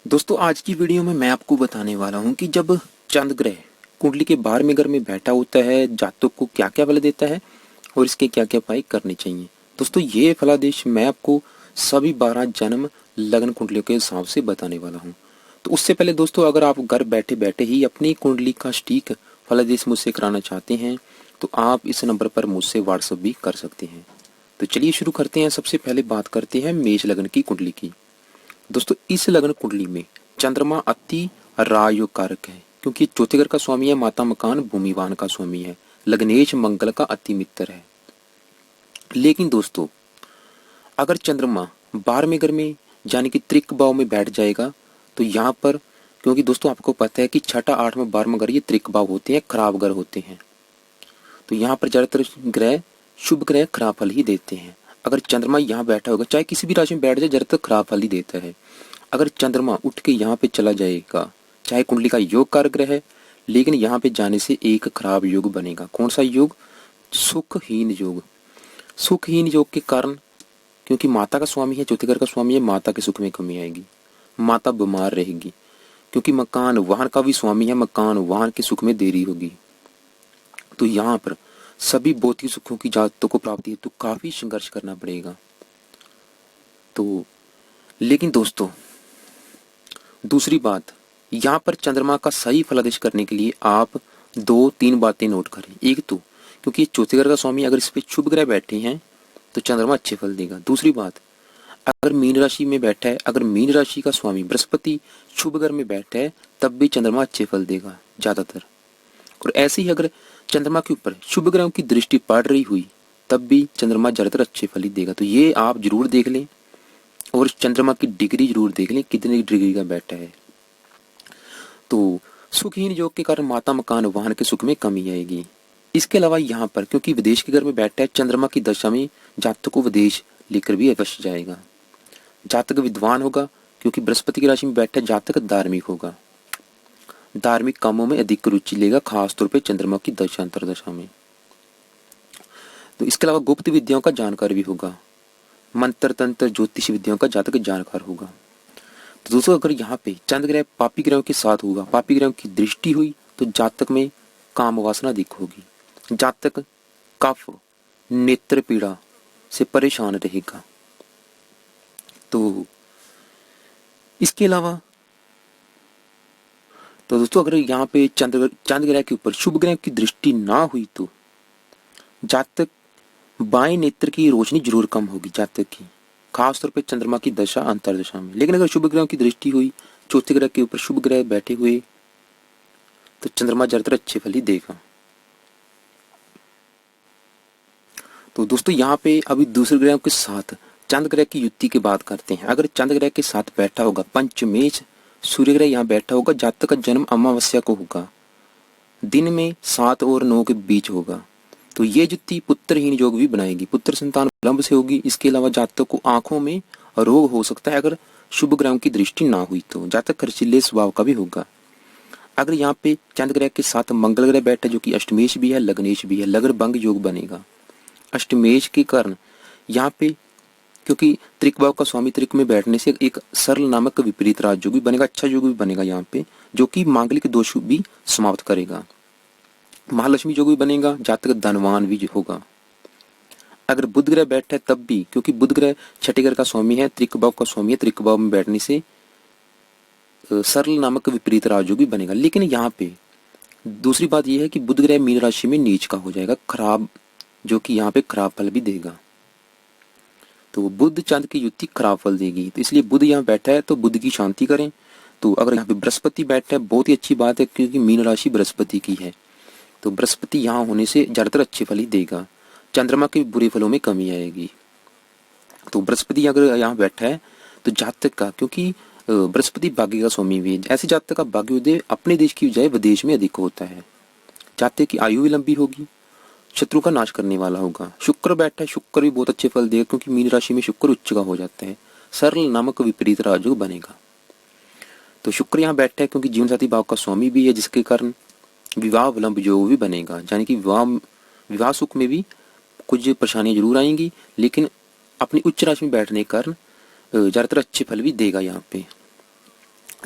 दोस्तों आज की वीडियो में मैं आपको बताने वाला हूं कि जब चंद्र ग्रह कुंडली के 12वें घर में बैठा होता है जातक को क्या क्या फल देता है और इसके क्या क्या उपाय करने चाहिए। दोस्तों ये फलादेश मैं आपको सभी 12 जन्म लग्न कुंडलियों के हिसाब से बताने वाला हूं। तो उससे पहले दोस्तों अगर आप घर बैठे बैठे ही अपनी कुंडली का सटीक फलादेश मुझसे कराना चाहते हैं तो आप इस नंबर पर मुझसे व्हाट्सएप भी कर सकते हैं। तो चलिए शुरू करते हैं। सबसे पहले बात करते हैं मेष लग्न की कुंडली की। दोस्तों इस लग्न कुंडली में चंद्रमा अति राजयोग कारक है क्योंकि चौथे घर का स्वामी है, माता मकान भूमिवान का स्वामी है, लग्नेश मंगल का अति मित्र है। लेकिन दोस्तों अगर चंद्रमा 12वें घर में यानी कि त्रिक भाव में बैठ जाएगा तो यहाँ पर, क्योंकि दोस्तों आपको पता है कि छठा 8वां 12वां घर ये त्रिक भाव होते हैं, खराब घर होते हैं, तो यहाँ पर ज्यादातर ग्रह शुभ ग्रह खराब फल ही देते हैं। अगर चंद्रमा यहाँ बैठा होगा, चाहे किसी भी राशि में बैठ जाए, ज्यादातर खराब फल ही देता है। अगर चंद्रमा उठ के यहाँ पे चला जाएगा, चाहे कुंडली का योग कारक ग्रह है, लेकिन यहाँ पे जाने से एक खराब योग बनेगा। कौन सा योग? सुखहीन योग। सुखहीन योग के कारण, क्योंकि माता का स्वामी है, चौथे घर का स्वामी है, माता के सुख में कमी आएगी, माता बीमार रहेगी, क्योंकि मकान वाहन का भी स्वामी है, मकान वाहन के सुख में देरी होगी। तो यहाँ पर सभी भौतिक सुखों की जातों को प्राप्ति है तो काफी संघर्ष करना पड़ेगा। तो लेकिन दोस्तों दूसरी बात, यहाँ पर चंद्रमा का सही फलादेश करने के लिए आप 2-3 बातें नोट करें। एक तो क्योंकि ये चौथे घर का स्वामी, अगर इस पे शुभ ग्रह बैठे हैं तो चंद्रमा अच्छे फल देगा। दूसरी बात, अगर मीन राशि में बैठा है, अगर मीन राशि का स्वामी बृहस्पति शुभ घर में बैठा है तब भी चंद्रमा अच्छे फल देगा ज्यादातर। और ऐसे ही अगर चंद्रमा के ऊपर शुभ ग्रहों की दृष्टि पड़ रही हुई तब भी चंद्रमा ज्यादातर अच्छे फल ही देगा। तो ये आप जरूर देख लें और चंद्रमा की डिग्री जरूर देख लें कितनी डिग्री का बैठा है। तो सुखहीन योग के कारण माता मकान वाहन के सुख में कमी आएगी। इसके अलावा यहाँ पर क्योंकि विदेश के घर में बैठा है, चंद्रमा की दशा में जातक को विदेश लेकर भी अवश्य जाएगा। जातक विद्वान होगा क्योंकि बृहस्पति की राशि में बैठा है, जातक धार्मिक होगा, धार्मिक कामों में अधिक रुचि लेगा, खासतौर पे चंद्रमा की दशा अंतरदशा में। तो इसके अलावा गुप्त विद्याओं का जानकार भी होगा, मंत्र तंत्र ज्योतिष विद्याओं का जातक जानकार होगा। तो दोस्तों अगर यहाँ पे चंद्र ग्रह पापी ग्रहों के साथ होगा, पापी ग्रहों की दृष्टि हुई तो जातक में काम वासना अधिक होगी, जातक कफ नेत्र पीड़ा से परेशान रहेगा। तो इसके अलावा तो दोस्तों अगर यहाँ पे चंद्र ग्रह के ऊपर शुभ ग्रह की दृष्टि ना हुई तो जातक बाएं नेत्र की रोशनी जरूर कम होगी जातक की, खासतौर पे चंद्रमा की दशा अंतरदशा में। लेकिन अगर शुभ ग्रहों की दृष्टि हुई, चौथे ग्रह के ऊपर शुभ ग्रह बैठे हुए, तो चंद्रमा ज्यादातर अच्छे फल ही देगा। तो दोस्तों यहाँ पे अभी दूसरे ग्रहों के साथ चंद्र ग्रह की युति की बात करते हैं। अगर चंद्र ग्रह के साथ बैठा होगा पंचमेश सूर्य ग्रह यहाँ बैठा होगा, जातक का जन्म अमावस्या को होगा, दिन में 7 और 9 के बीच होगा, तो ये युति पुत्रहीन योग भी बनाएगी, पुत्र संतान विलंब से होगी। इसके अलावा जातक को आंखों में रोग हो सकता है अगर शुभ ग्रहों की दृष्टि ना हुई तो, जातक खर्चीले स्वभाव का भी होगा। अगर यहाँ पे चंद्र ग्रह के साथ मंगल ग्रह बैठा जो कि अष्टमेश भी है लग्नेश भी है, लग्न भंग योग बनेगा। अष्टमेश के कारण यहाँ पे क्योंकि त्रिक भाव का स्वामी त्रिक में बैठने से एक सरल नामक विपरीत राज योग भी बनेगा, अच्छा योग भी बनेगा यहाँ पे, जो कि मांगलिक दोष भी समाप्त करेगा। महालक्ष्मी योग भी बनेगा, जातक धनवान भी होगा। अगर बुध ग्रह बैठा है तब भी, क्योंकि बुध ग्रह छठे घर का स्वामी है, त्रिक भाव का स्वामी है, त्रिक भाव में बैठने से सरल नामक विपरीत राजयोग भी बनेगा। लेकिन यहाँ पे दूसरी बात यह है कि बुध ग्रह मीन राशि में नीच का हो जाएगा, खराब, जो कि यहाँ पे खराब फल भी देगा। तो बुध चंद्र की युति खराब फल देगी, तो इसलिए बुध यहाँ बैठा है तो बुध की शांति करें। तो अगर यहाँ पे बृहस्पति बैठा है बहुत ही अच्छी बात है, क्योंकि मीन राशि बृहस्पति की है, तो बृहस्पति यहाँ होने से ज्यादातर अच्छे फल ही देगा, चंद्रमा के बुरे फलों में कमी आएगी। तो बृहस्पति अगर यहाँ बैठा है तो जातक का, क्योंकि बृहस्पति भाग्य का स्वामी भी है, ऐसे जातक का भाग्योदय अपने देश की बजाय विदेश में अधिक होता है, जातक की आयु भी लंबी होगी, शत्रु का नाश करने वाला होगा। शुक्र बैठा है, शुक्र भी बहुत अच्छे फल देगा, क्योंकि मीन राशि में शुक्र उच्च का हो जाता है, सरल नामक विपरीत राजयोग बनेगा। तो शुक्र यहाँ बैठा है क्योंकि जीवन साथी भाव का स्वामी भी है, जिसके कारण विवाह विलंब योग भी बनेगा, यानी कि विवाह सुख में भी कुछ परेशानियां जरूर आएंगी, लेकिन अपनी उच्च राशि में बैठने के कारण ज्यादातर अच्छे फल भी देगा यहाँ पे।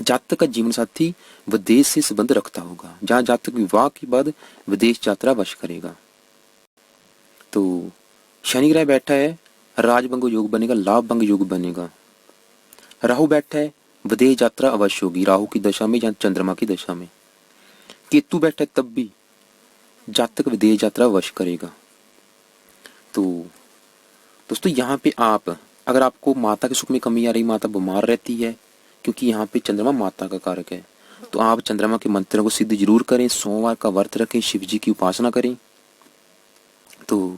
जातक का जीवन साथी विदेश से संबंध रखता होगा, जहां जातक विवाह के बाद विदेश यात्रा अवश्य करेगा। तो शनि ग्रह बैठा है, राजभंग योग बनेगा, लाभ भंग योग बनेगा। राहु बैठा है, विदेश यात्रा अवश्य होगी, राहु की दशा में या चंद्रमा की दशा में। केतु बैठा है, तब भी जातक विदेश यात्रा अवश्य करेगा। तो दोस्तों यहाँ पे आप, अगर आपको माता के सुख में कमी आ रही, माता बीमार रहती है, क्योंकि यहाँ पे चंद्रमा माता का कारक है, तो आप चंद्रमा के मंत्रों को सिद्ध जरूर करें, सोमवार का व्रत रखें, शिव जी की उपासना करें। तो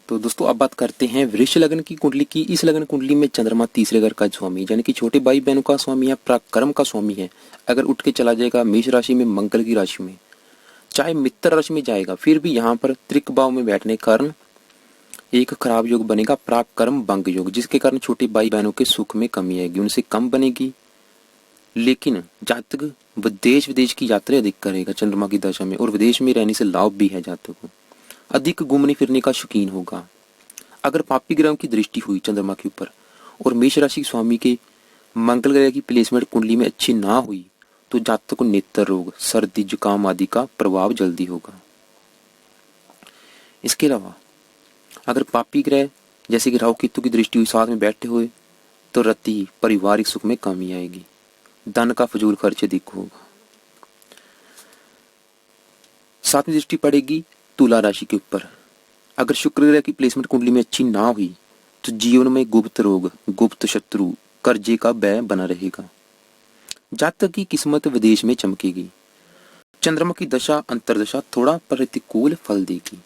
दोस्तों अब बात करते हैं वृष लग्न की कुंडली की। इस लग्न कुंडली में चंद्रमा तीसरे घर का स्वामी, यानी कि छोटे भाई बहनों का स्वामी है, पराक्रम का स्वामी है। अगर उठ के चला जाएगा मेष राशि में, मंगल की राशि में, चाहे मित्र राशि में जाएगा, फिर भी यहाँ पर त्रिक भाव में बैठने के कारण एक खराब योग बनेगा, पराक्रम भंग योग, जिसके कारण छोटे भाई बहनों के सुख में कमी आएगी, उनसे कम बनेगी। लेकिन जातक विदेश की यात्रा अधिक करेगा चंद्रमा की दशा में, और विदेश में रहने से लाभ भी है जातक को। अधिक घूमने फिरने का शौकीन होगा। अगर पापी ग्रहों की दृष्टि हुई चंद्रमा के ऊपर और मेष राशि के स्वामी के मंगल ग्रह की प्लेसमेंट कुंडली में अच्छी ना हुई, तो जातक को नेत्र रोग, सर्दी, जुकाम आदि का प्रभाव जल्दी होगा। इसके अलावा अगर पापी ग्रह जैसे कि राहु केतु की दृष्टि हुई साथ में बैठे हुए, तो रति पारिवारिक सुख में कमी आएगी, धन का फजूल खर्च अधिक होगा। साथ में दृष्टि पड़ेगी तुला राशि के ऊपर। अगर शुक्र ग्रह की प्लेसमेंट कुंडली में अच्छी ना हुई, तो जीवन में गुप्त रोग, गुप्त शत्रु, कर्जे का व्यय बना रहेगा। जातक की किस्मत विदेश में चमकेगी। चंद्रमा की दशा अंतरदशा थोड़ा प्रतिकूल फल देगी।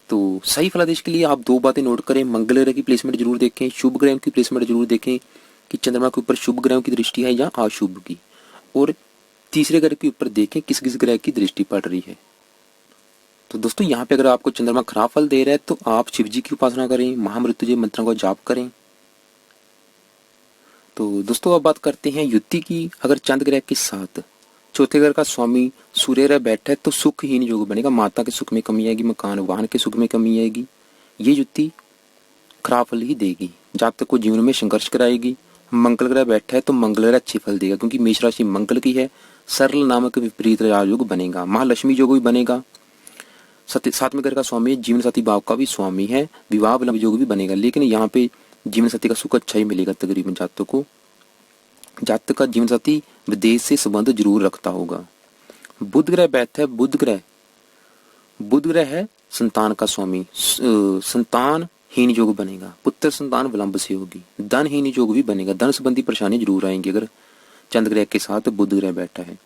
तो सही फलादेश के लिए आप दो बातें नोट करें, मंगल ग्रह की प्लेसमेंट जरूर देखें, शुभ ग्रह की प्लेसमेंट जरूर देखें कि चंद्रमा के ऊपर शुभ ग्रहों की दृष्टि है या अशुभ की, और तीसरे ग्रह के ऊपर देखें किस किस ग्रह की दृष्टि पड़ रही है। तो दोस्तों यहाँ पे अगर आपको चंद्रमा खराब फल दे रहा है, तो आप शिव जी की उपासना करें, महामृत्युंजय मंत्रों का जाप करें। तो दोस्तों अब बात करते हैं युति की। अगर चंद्र ग्रह के साथ चौथे घर का स्वामी सूर्य ग्रह बैठा है, तो सुखहीन योग बनेगा, माता के सुख में कमी आएगी, मकान वाहन के सुख में कमी आएगी। ये युति खराब फल ही देगी, जातक को जीवन में संघर्ष कराएगी। मंगल ग्रह बैठा है, तो मंगल ग्रह अच्छे फल देगा, क्योंकि मेष राशि मंगल की है। सरल नामक विपरीत राजयोग बनेगा, महालक्ष्मी योग भी बनेगा। सातवें घर का स्वामी जीवन साथी भाव का भी स्वामी है, विवाह विलंब योग भी बनेगा। लेकिन यहाँ पे जीवन साथी का सुख अच्छा ही मिलेगा तकरीबन जातक को। जातक का जीवन साथी विदेश से संबंध जरूर रखता होगा। बुध ग्रह बैठा है, बुध ग्रह है संतान का स्वामी, संतान हीन योग बनेगा, पुत्र संतान विलंब से होगी। धन हीन योग भी बनेगा, धन संबंधी परेशानी जरूर आएंगी अगर चंद्र ग्रह के साथ बुध ग्रह बैठा है।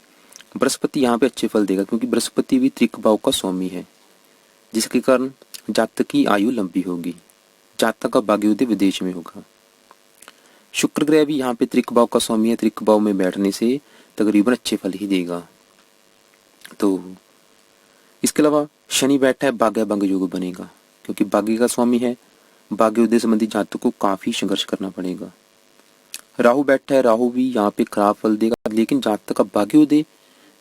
बृहस्पति यहाँ पे अच्छे फल देगा, क्योंकि बृहस्पति भी त्रिक भाव का स्वामी है, जिसके कारण जातक की आयु लंबी होगी, जातक का भाग्योदय विदेश में होगा। शुक्र ग्रह भी यहाँ पे त्रिक भाव का स्वामी है, त्रिक भाव में बैठने से तकरीबन अच्छे फल ही देगा। तो इसके अलावा शनि बैठा है, भाग्य भंग योग बनेगा, क्योंकि भाग्य का स्वामी है, भाग्योदय संबंधी जातक को काफी संघर्ष करना पड़ेगा। राहु बैठा है, राहु भी यहाँ पे खराब फल देगा, लेकिन जातक का भाग्योदय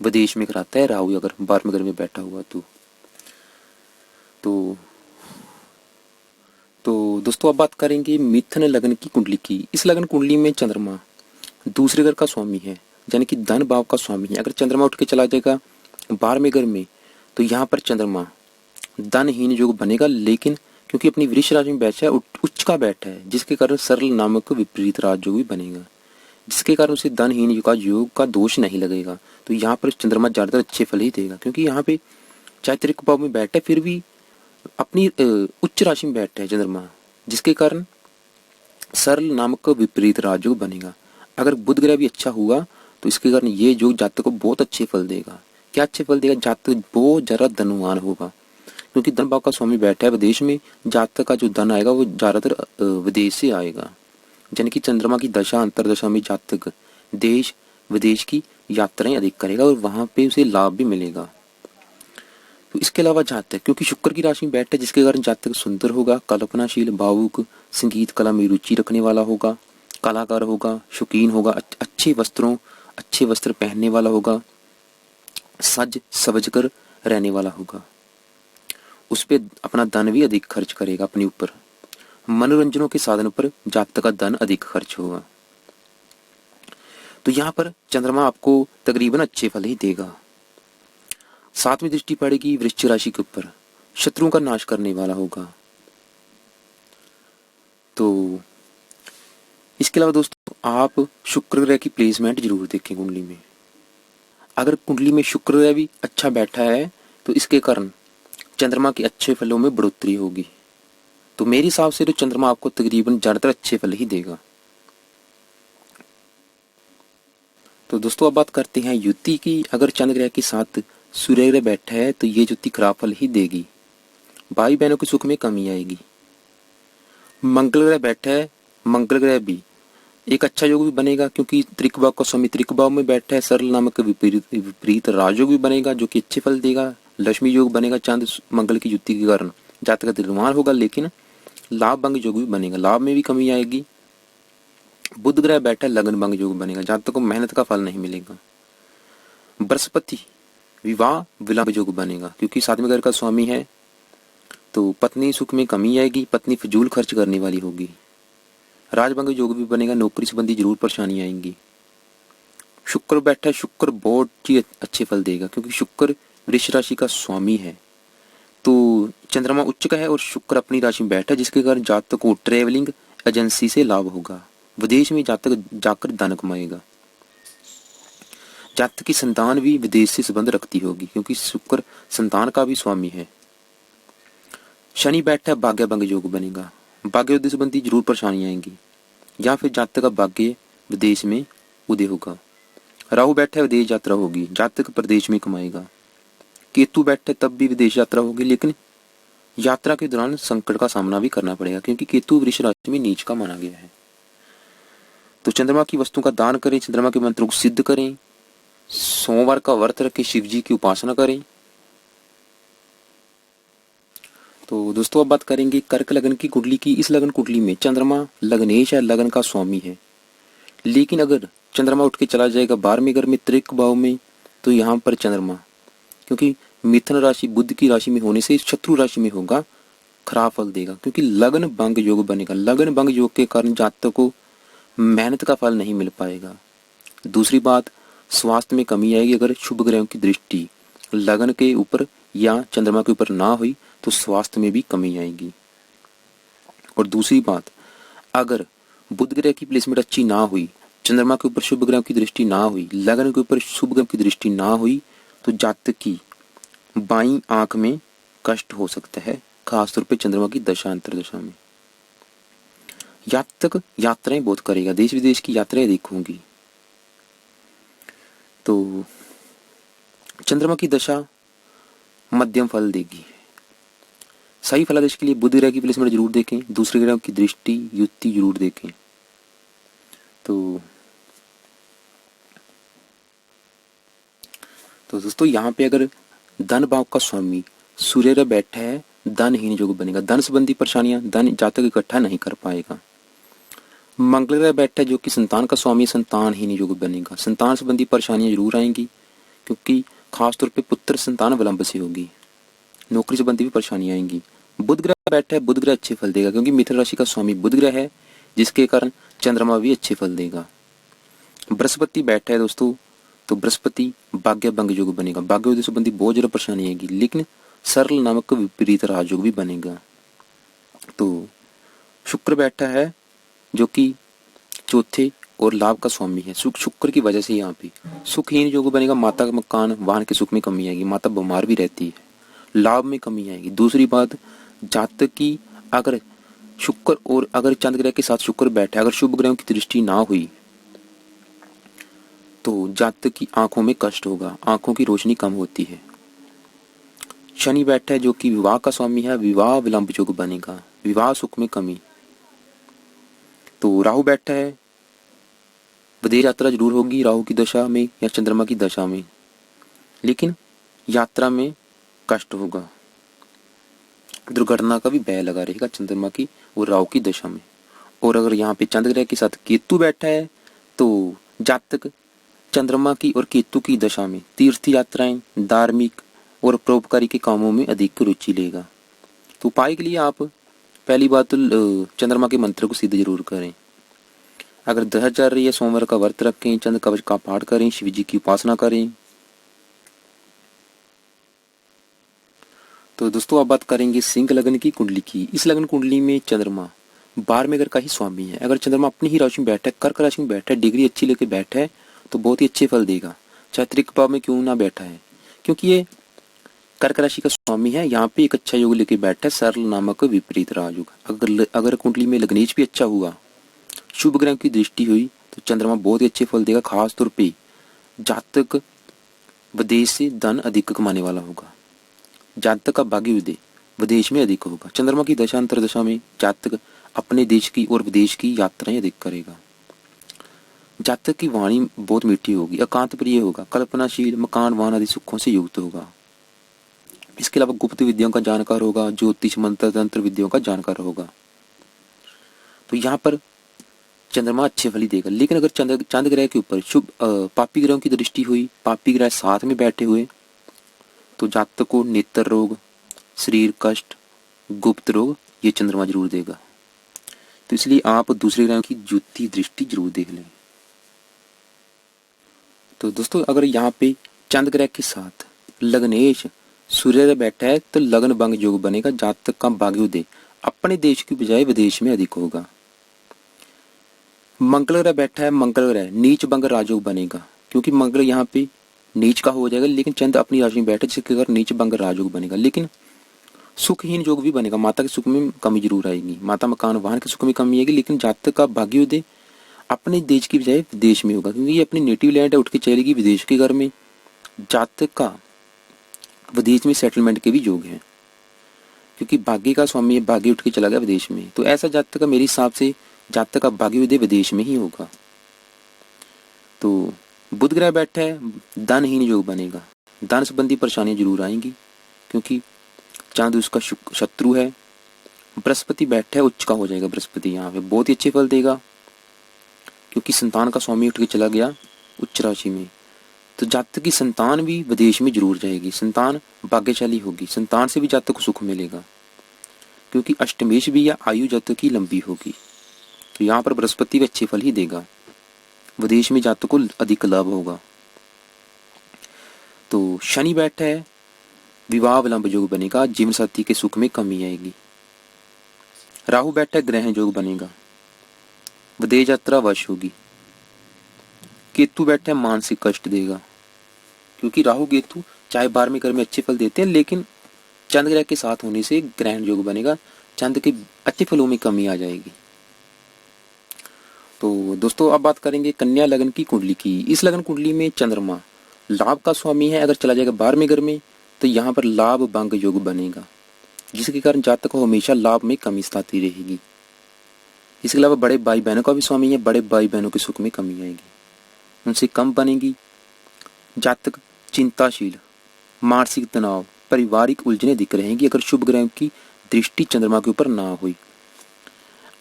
विदेश में कराता है राहु, अगर 12वें घर में बैठा हुआ तो दोस्तों अब बात करेंगे मिथुन लग्न की कुंडली की। इस लग्न कुंडली में चंद्रमा दूसरे घर का स्वामी है, यानी कि धन भाव का स्वामी है। अगर चंद्रमा उठ के चला जाएगा 12वें घर में, तो यहाँ पर चंद्रमा धनहीन योग बनेगा, लेकिन क्योंकि अपनी वृष राशि में बैठा है, उच्च का बैठा है, जिसके कारण सरल नामक विपरीत राजयोग भी बनेगा, जिसके कारण उसे धनहीन योग का दोष नहीं लगेगा। तो यहाँ पर चंद्रमा ज्यादातर अच्छे फल ही देगा, क्योंकि यहाँ पे चाहे त्रिक भाव में बैठा है, फिर भी अपनी उच्च राशि में बैठा है चंद्रमा, जिसके कारण सरल नामक विपरीत राजयोग बनेगा। अगर बुध ग्रह भी अच्छा हुआ, तो इसके कारण ये योग जातक को बहुत अच्छे फल देगा। क्या अच्छे फल देगा? जातक बहुत ज्यादा धनवान होगा, क्योंकि धन भाव का स्वामी बैठा है विदेश में, जातक का जो धन आएगा वो ज्यादातर विदेश से आएगा। यानी कि चंद्रमा की दशा अंतरदशा में जातक देश विदेश की यात्राएं अधिक करेगा, और वहां पे उसे लाभ भी मिलेगा। तो इसके अलावा जातक क्योंकि शुक्र की राशि में बैठा है, जिसके कारण जातक सुंदर होगा, कल्पनाशील, भावुक, संगीत कला में रुचि रखने वाला होगा, कलाकार होगा, शौकीन होगा, अच्छे वस्त्र पहनने वाला होगा, सज सवज कर रहने वाला होगा। उस पे अपना धन भी अधिक खर्च करेगा अपने ऊपर। मनोरंजनों के साधन पर जातक का धन अधिक खर्च होगा। तो यहाँ पर चंद्रमा आपको तकरीबन अच्छे फल ही देगा। 7वीं दृष्टि पड़ेगी वृश्चिक राशि के ऊपर, शत्रुओं का नाश करने वाला होगा। तो इसके अलावा दोस्तों आप शुक्र ग्रह की प्लेसमेंट जरूर देखें कुंडली में। अगर कुंडली में शुक्र ग्रह भी अच्छा बैठा है तो इसके कारण चंद्रमा के अच्छे फलों में बढ़ोतरी होगी। तो मेरे हिसाब से तो चंद्रमा आपको तकरीबन ज्यादातर अच्छे फल ही देगा। तो दोस्तों अब बात करते हैं युति की। अगर चंद्र ग्रह के साथ सूर्य ग्रह बैठा है तो ये युति खराब फल ही देगी, भाई बहनों के सुख में कमी आएगी। मंगल ग्रह बैठा है, मंगल ग्रह भी एक अच्छा योग भी बनेगा क्योंकि त्रिक भाव का स्वामी त्रिक भाव में बैठा है। सरल नामक विपरीत राजयोग भी बनेगा जो कि अच्छे फल देगा। लक्ष्मी योग बनेगा चांद मंगल की युति के कारण, जातक का निर्माण होगा, लेकिन लाभ भंग योग भी बनेगा, लाभ में भी कमी आएगी। बुध ग्रह बैठा है, लगन भंग योग बनेगा, जातक को मेहनत का फल नहीं मिलेगा। बृहस्पति विवाह विलंब योग बनेगा क्योंकि 7वें घर का स्वामी है, तो पत्नी सुख में कमी आएगी, पत्नी फिजूल खर्च करने वाली होगी। राजभंग योग भी बनेगा, नौकरी संबंधी जरूर परेशानी आएंगी। शुक्र बैठा है, शुक्र बहुत ही अच्छे फल देगा क्योंकि शुक्र वृष राशि का स्वामी है। तो चंद्रमा उच्च का है और शुक्र अपनी राशि में बैठा है, जिसके कारण जातक को ट्रेवलिंग एजेंसी से लाभ होगा, विदेश में जातक जाकर धन कमाएगा। जातक की संतान भी विदेश से संबंध रखती होगी क्योंकि शुक्र संतान का भी स्वामी है। शनि बैठा है, भाग्य भंग योग बनेगा, भाग्य उदय संबंधी जरूर परेशानी आएंगी या फिर जातक का भाग्य विदेश में उदय होगा। राहु बैठा है, विदेश यात्रा होगी, जातक प्रदेश में कमाएगा। केतु बैठा है, तब भी विदेश यात्रा होगी, लेकिन यात्रा के दौरान संकट का सामना भी करना पड़ेगा क्योंकि केतु वृष राशि में नीच का माना गया है। तो चंद्रमा की वस्तु का दान करें, चंद्रमा के मंत्रों को सिद्ध करें, सोमवार का व्रत रखें, शिव जी की उपासना करें। तो दोस्तों अब बात करेंगे कर्क लगन की कुंडली की। इस लगन कुंडली में चंद्रमा लग्नेश है, लगन का स्वामी है, लेकिन अगर चंद्रमा उठ के चला जाएगा 12वें घर में त्रिक भाव में, तो यहाँ पर चंद्रमा क्योंकि मिथुन राशि बुध की राशि में होने से शत्रु राशि में होगा, खराब फल देगा क्योंकि लगन भंग योग बनेगा। लगन भंग योग के कारण जातक को मेहनत का फल नहीं मिल पाएगा। दूसरी बात, स्वास्थ्य में कमी आएगी अगर शुभ ग्रहों की दृष्टि लगन के ऊपर या चंद्रमा के ऊपर ना हुई तो स्वास्थ्य में भी कमी आएगी। और दूसरी बात, अगर बुध ग्रह की प्लेसमेंट अच्छी ना हुई, चंद्रमा के ऊपर शुभ ग्रह की दृष्टि ना हुई, लगन के ऊपर शुभ ग्रह की दृष्टि ना हुई, तो जातक की बाईं आंख में कष्ट हो सकता है, खासतौर पे चंद्रमा की दशा अंतरदशा में। जातक यात्राएं बहुत करेगा, देश विदेश की यात्राएं देखूंगी। तो चंद्रमा की दशा मध्यम फल देगी। सही फलादेश के लिए बुध ग्रह की प्लेसमेंट जरूर देखें, दूसरे ग्रह की दृष्टि युति जरूर देखें। तो दोस्तों यहाँ पे अगर धन भाव का स्वामी सूर्य ग्रह बैठा है, धनहीन योग बनेगा, धन संबंधी परेशानियां, धन जातक इकट्ठा नहीं कर पाएगा। मंगल ग्रह बैठा है जो कि संतान का स्वामी, संतानहीन योग बनेगा, संतान संबंधी परेशानियां जरूर आएंगी क्योंकि खासतौर पे पुत्र संतान विलंब से होगी, नौकरी संबंधी भी परेशानी आएंगी। बुध ग्रह बैठा है, बुध ग्रह अच्छे फल देगा क्योंकि मिथुन राशि का स्वामी बुध ग्रह है, जिसके कारण चंद्रमा भी अच्छे फल देगा। बृहस्पति बैठा है दोस्तों, तो बृहस्पति भाग्य भंग योग बनेगा, भाग्य उदय संबंधी बहुत ज्यादा परेशानी आएगी, लेकिन सरल नामक विपरीत राजयोग भी बनेगा। तो शुक्र बैठा है जो कि चौथे और लाभ का स्वामी है, शुक्र की वजह से यहाँ पे सुखहीन योग बनेगा, माता का मकान वाहन के सुख में कमी आएगी, माता बीमार भी रहती है, लाभ में कमी आएगी। दूसरी बात, जातक की अगर शुक्र और अगर चंद्र ग्रह के साथ शुक्र बैठा है, अगर शुभ ग्रहों की दृष्टि ना हुई तो जातक की आंखों में कष्ट होगा, आंखों की रोशनी कम होती है। शनि बैठा है जो कि विवाह का स्वामी है, विवाह विलंब योग बनेगा, विवाह सुख में कमी। तो राहु बैठा है, विदेश यात्रा जरूर होगी राहु की दशा में या चंद्रमा की दशा में, लेकिन यात्रा में कष्ट होगा, दुर्घटना का भी भय लगा रहेगा चंद्रमा की और राहु की दशा में। और अगर यहाँ पे चंद्र ग्रह के साथ केतु बैठा है तो जातक चंद्रमा की और केतु की दशा में तीर्थ यात्राएं, धार्मिक और परोपकारी के कामों में अधिक रुचि लेगा। तो उपाय के लिए आप पहली बात तो चंद्रमा के मंत्र को सिद्ध जरूर करें। अगर दशा चल रही है, सोमवार का व्रत रखें, चंद्र कवच का पाठ करें, शिव जी की उपासना करें। तो दोस्तों अब बात करेंगे सिंह लग्न की कुंडली की। इस लग्न कुंडली में चंद्रमा 12वें घर का ही स्वामी है। अगर चंद्रमा अपनी ही राशि में बैठा है, कर्क राशि में बैठा है, डिग्री अच्छी लेके बैठा है, तो बहुत ही अच्छे फल देगा, चाहे त्रिक भाव में क्यों ना बैठा है, क्योंकि ये कर्क राशि का स्वामी है। यहाँ पे एक अच्छा योग लेके बैठा है, सरल नामक विपरीत राजयोग। अगर कुंडली में लग्नेश भी अच्छा हुआ, शुभ ग्रह की दृष्टि हुई, तो चंद्रमा बहुत ही अच्छे फल देगा। खास तौर पे जातक विदेश से धन अधिक कमाने वाला होगा। जातक का भाग्य उदय विदेश में अधिक होगा। चंद्रमा की दशा अंतर दशा में जातक अपने देश की और विदेश की यात्राएं अधिक करेगा। जातक की वाणी बहुत मीठी होगी, एकांत प्रिय होगा, कल्पनाशील, मकान वाहन आदि सुखों से युक्त होगा। इसके अलावा गुप्त विद्याओं का जानकार होगा, ज्योतिष मंत्र तंत्र विद्याओं का जानकार होगा। तो यहाँ पर चंद्रमा अच्छे फल ही देगा। लेकिन अगर चंद्र ग्रह के ऊपर शुभ पापी ग्रहों की दृष्टि हुई, पापी ग्रह साथ में बैठे हुए, तो जातक को नेत्र रोग, शरीर कष्ट, गुप्त रोग ये चंद्रमा जरूर देगा। तो इसलिए आप दूसरे ग्रहों की ज्योति दृष्टि जरूर देख लें। तो दोस्तों अगर यहाँ पे चंद्र ग्रह के साथ लग्नेश सूर्य बैठा है, तो लग्न भंग योग बनेगा। जातक का भाग्योदय अपने देश की बजाय विदेश में अधिक होगा। मंगल ग्रह बैठा है, मंगल ग्रह नीच भंग राजयोग बनेगा, क्योंकि मंगल यहाँ पे नीच का हो जाएगा, लेकिन चंद्र अपनी राशि में बैठे, जिसके कारण नीच भंग राजयोग बनेगा। लेकिन सुखहीन योग भी बनेगा, माता के सुख में कमी जरूर आएगी, माता मकान वाहन के सुख में कमी आएगी। लेकिन जातक का भाग्योदय अपने देश की बजाय विदेश में होगा, क्योंकि ये अपनी नेटिव लैंड है, उठ के चलेगी विदेश के घर में। जातक का विदेश में सेटलमेंट के भी योग है, क्योंकि भाग्य का स्वामी है, भाग्य उठ के चला गया विदेश में। तो ऐसा जातक का मेरे हिसाब से जातक का भाग्योदय विदेश में ही होगा। तो बुध ग्रह बैठा है, धनहीन योग बनेगा, धन संबंधी परेशानियां जरूर आएंगी, क्योंकि चांद उसका शत्रु है। बृहस्पति बैठा है, उच्च का हो जाएगा बृहस्पति, यहाँ पे बहुत ही अच्छे फल देगा, क्योंकि संतान का स्वामी उठ के चला गया उच्च राशि में। तो जातक की संतान भी विदेश में जरूर जाएगी, संतान भाग्यशाली होगी, संतान से भी जातक को सुख मिलेगा, क्योंकि अष्टमेश भी या आयु जातक की लंबी होगी। तो यहाँ पर बृहस्पति भी अच्छे फल ही देगा, विदेश में जातक को अधिक लाभ होगा। तो शनि बैठा है, विवाह विलंब योग बनेगा, जीवन साथी के सुख में कमी आएगी। राहु बैठा है, ग्रह योग बनेगा, विदेश यात्रा वश होगी। केतु बैठा है, मानसिक कष्ट देगा, क्योंकि राहु केतु चाहे 12वें घर में अच्छे फल देते हैं, लेकिन चंद्र ग्रह के साथ होने से ग्रहण योग बनेगा, चंद्र के अच्छे फलों में कमी आ जाएगी। तो दोस्तों अब बात करेंगे कन्या लग्न की कुंडली की। इस लग्न कुंडली में चंद्रमा लाभ का स्वामी है। अगर चला जाएगा 12वें घर में, तो यहाँ पर लाभ भंग योग बनेगा, जिसके कारण जातक को हमेशा लाभ में कमी आती रहेगी। इसके अलावा बड़े भाई बहनों का भी स्वामी है, बड़े भाई बहनों के सुख में कमी आएगी, उनसे कम बनेगी। जातक चिंताशील, मानसिक तनाव, पारिवारिक उलझने दिख रहेंगी, अगर शुभ ग्रह की दृष्टि चंद्रमा के ऊपर ना हुई।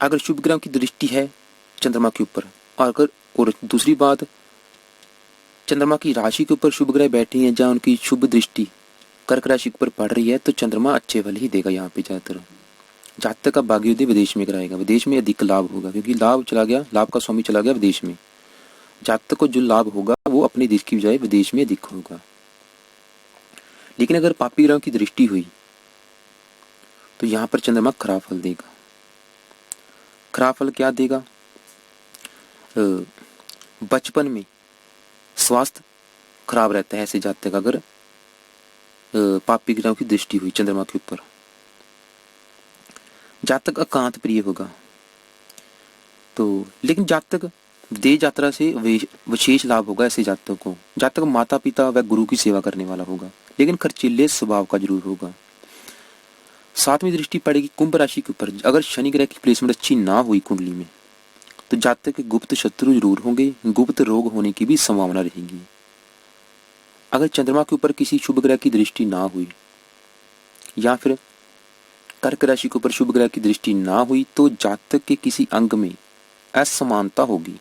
अगर शुभ ग्रह की दृष्टि है चंद्रमा के ऊपर, और दूसरी बात, चंद्रमा की राशि के ऊपर शुभ ग्रह बैठी हैं, जहाँ उनकी शुभ दृष्टि कर्क राशि के ऊपर पड़ रही है, तो चंद्रमा अच्छे फल ही देगा। यहाँ पे ज्यादातर जातक का भाग्योदय विदेश में कराएगा, विदेश में अधिक लाभ होगा, क्योंकि लाभ चला गया, लाभ का स्वामी चला गया विदेश में। जातक को जो लाभ होगा वो अपने देश की बजाय विदेश में अधिक होगा। लेकिन अगर पापी ग्रहों की दृष्टि हुई, तो यहाँ पर चंद्रमा खराब फल देगा। खराब फल क्या देगा? बचपन में स्वास्थ्य खराब रहता है ऐसे जातक का, अगर पापी ग्रहों की दृष्टि हुई चंद्रमा के ऊपर। जातक एकांत प्रिय होगा, तो लेकिन जातक विदेश यात्रा से विशेष लाभ होगा ऐसे जातकों को। जातक माता पिता व गुरु की सेवा करने वाला होगा, लेकिन खर्चीले स्वभाव का जरूर होगा। 7वीं दृष्टि पड़ेगी कुंभ राशि के ऊपर। अगर शनि ग्रह की प्लेसमेंट अच्छी ना हुई कुंडली में, तो जातक के गुप्त शत्रु जरूर होंगे, गुप्त रोग होने की भी संभावना रहेगी। अगर चंद्रमा के ऊपर किसी शुभ ग्रह की दृष्टि ना हुई, या फिर कर्क राशि के ऊपर शुभ ग्रह की दृष्टि ना हुई, तो जातक के किसी अंग में असमानता होगी,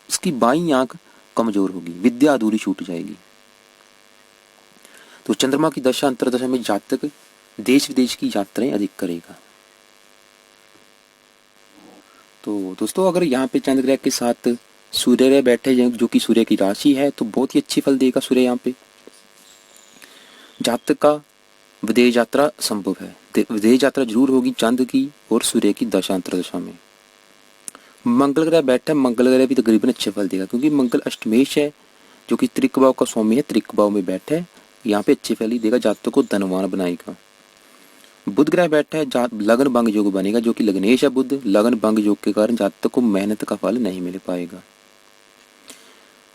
उसकी बाईं आंख कमजोर होगी, विद्या अधूरी छूट जाएगी। तो चंद्रमा की दशा अंतरदशा में जातक देश विदेश की यात्राएं अधिक करेगा। तो दोस्तों अगर यहाँ पे चंद्र ग्रह के साथ सूर्य ग्रह बैठे जो कि सूर्य की राशि है तो बहुत ही अच्छी फल देगा सूर्य यहाँ पे। जातक का विदेश यात्रा संभव है, विदेश यात्रा जरूर होगी चंद्र की और सूर्य की दशा अंतर्दशा में। मंगल ग्रह बैठा है, मंगल ग्रह भी तकरीबन अच्छे फल देगा क्योंकि मंगल अष्टमेश है जो कि त्रिक भाव का स्वामी है, त्रिक भाव में बैठा है, यहाँ पे अच्छे फल ही देगा, जातक को धनवान बनाएगा। बुध ग्रह बैठा है, लगन भंग योग बनेगा जो कि लग्नेश है बुध, लगन भंग योग के कारण जातक को मेहनत का फल नहीं मिल पाएगा।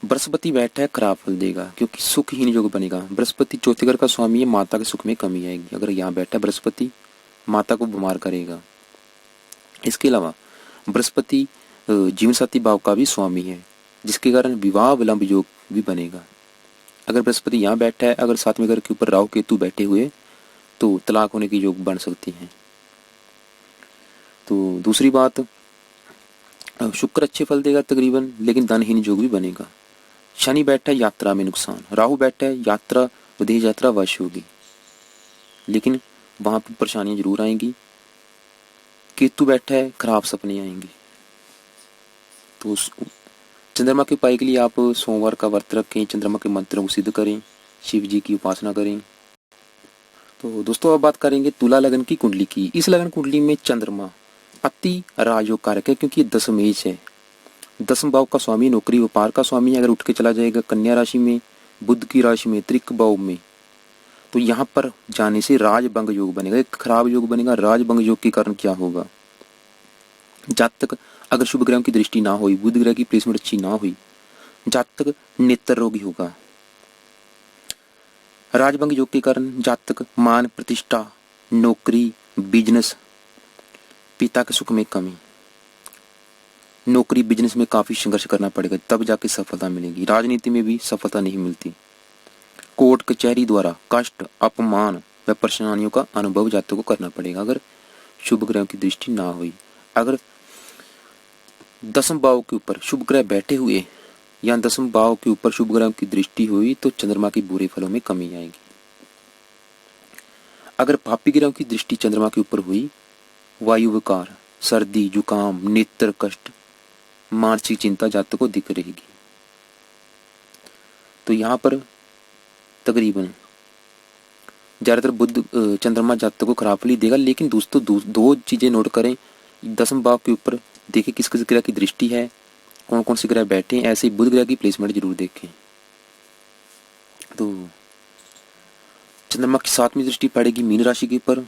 बृहस्पति बैठा है, खराब फल देगा क्योंकि सुखहीन योग बनेगा। बृहस्पति चौथे घर का स्वामी है, माता के सुख में कमी आएगी। अगर यहाँ बैठा बृहस्पति माता को बीमार करेगा। इसके अलावा बृहस्पति जीवन साथी भाव का भी स्वामी है जिसके कारण विवाह विलंब योग भी बनेगा। अगर बृहस्पति यहाँ बैठा है, अगर सातवें घर के ऊपर राहु केतु बैठे हुए तो तलाक होने की योग बन सकती हैं। तो दूसरी बात, शुक्र अच्छे फल देगा तकरीबन, लेकिन धनहीन योग भी बनेगा। शनि बैठा है, यात्रा में नुकसान। राहु बैठा है, यात्रा विदेश यात्रा वश होगी लेकिन वहां पर परेशानियां जरूर आएंगी। केतु बैठा है, खराब सपने आएंगे। तो चंद्रमा के उपाय के लिए आप सोमवार का व्रत रखें, चंद्रमा के मंत्रों को सिद्ध करें, शिव जी की उपासना करें। तो दोस्तों अब बात करेंगे तुला लगन की कुंडली की। इस लगन कुंडली में चंद्रमा अति राजयोग कारक है क्योंकि दशमेश है, दसम भाव का स्वामी, नौकरी व्यापार का स्वामी है। अगर उठ के चला जाएगा कन्या राशि में, बुध की राशि में, त्रिक भाव में, तो यहाँ पर जाने से राजभंग योग बनेगा, एक खराब योग बनेगा। राजभंग योग के कारण क्या होगा, जातक अगर शुभ ग्रहों की दृष्टि ना हुई, बुध ग्रह की प्लेसमेंट अच्छी ना हुई, जातक नेत्र रोगी होगा। राजभंग योग के कारण जातक मान प्रतिष्ठा, नौकरी, बिजनेस, पिता के सुख में कमी, नौकरी बिजनेस में काफी संघर्ष करना पड़ेगा तब जाके सफलता मिलेगी। राजनीति में भी सफलता नहीं मिलती। कोर्ट कचहरी द्वारा कष्ट, अपमान व परेशानियों का अनुभव जातक को करना पड़ेगा अगर शुभ ग्रहों की दृष्टि ना हुई। अगर दसम भाव के ऊपर शुभ ग्रह बैठे हुए या दसम भाव के ऊपर शुभ ग्रहों की दृष्टि हुई तो चंद्रमा की बुरे फलों में कमी आएगी। अगर पापी ग्रहों की दृष्टि चंद्रमा के ऊपर हुई, वायु विकार, सर्दी, जुकाम, नेत्र कष्ट, मानसिक चिंता जातक को दिख रहेगी। तो यहाँ पर तकरीबन ज्यादातर बुध चंद्रमा जातक को खराब फल ही देगा। लेकिन दोस्तों दो चीजें नोट करें, दसम भाव के ऊपर देखें किस किस ग्रह की दृष्टि है, कौन कौन से ग्रह बैठे हैं, ऐसे ही बुध ग्रह की प्लेसमेंट जरूर देखें। तो चंद्रमा की 7वीं दृष्टि पड़ेगी मीन राशि के ऊपर,